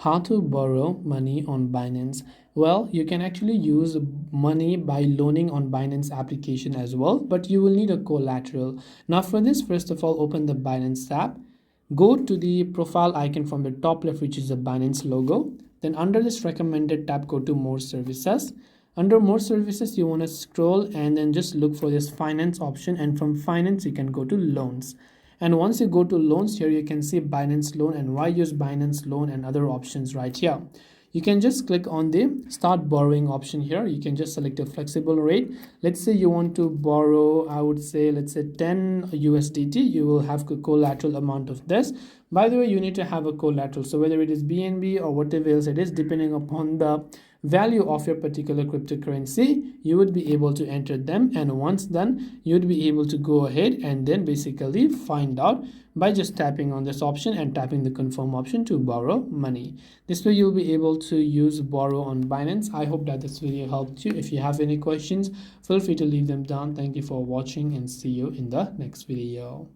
How to borrow money on Binance? Well, you can actually use money by loaning on Binance application as well, but you will need a collateral. Now for this, first of all, open the Binance app. Go to the profile icon from the top left, which is the Binance logo. Then under this recommended tab, go to more services. Under more services, you want to scroll and then just look for this finance option, and from finance you can go to loans. And once you go to loans, here you can see Binance Loan and why use Binance Loan and other options right here. You can just click on the start borrowing option here. You can just select a flexible rate. Let's say you want to borrow, I would say, let's say 10 USDT. You will have a collateral amount of this. By the way, you need to have a collateral. So whether it is BNB or whatever else it is, depending upon the value of your particular cryptocurrency, you would be able to enter them, and once done you would be able to go ahead and then basically find out by just tapping on this option and tapping the confirm option to borrow money. This way you'll be able to use borrow on Binance. I hope that this video helped you. If you have any questions, feel free to leave them down. Thank you for watching and see you in the next video.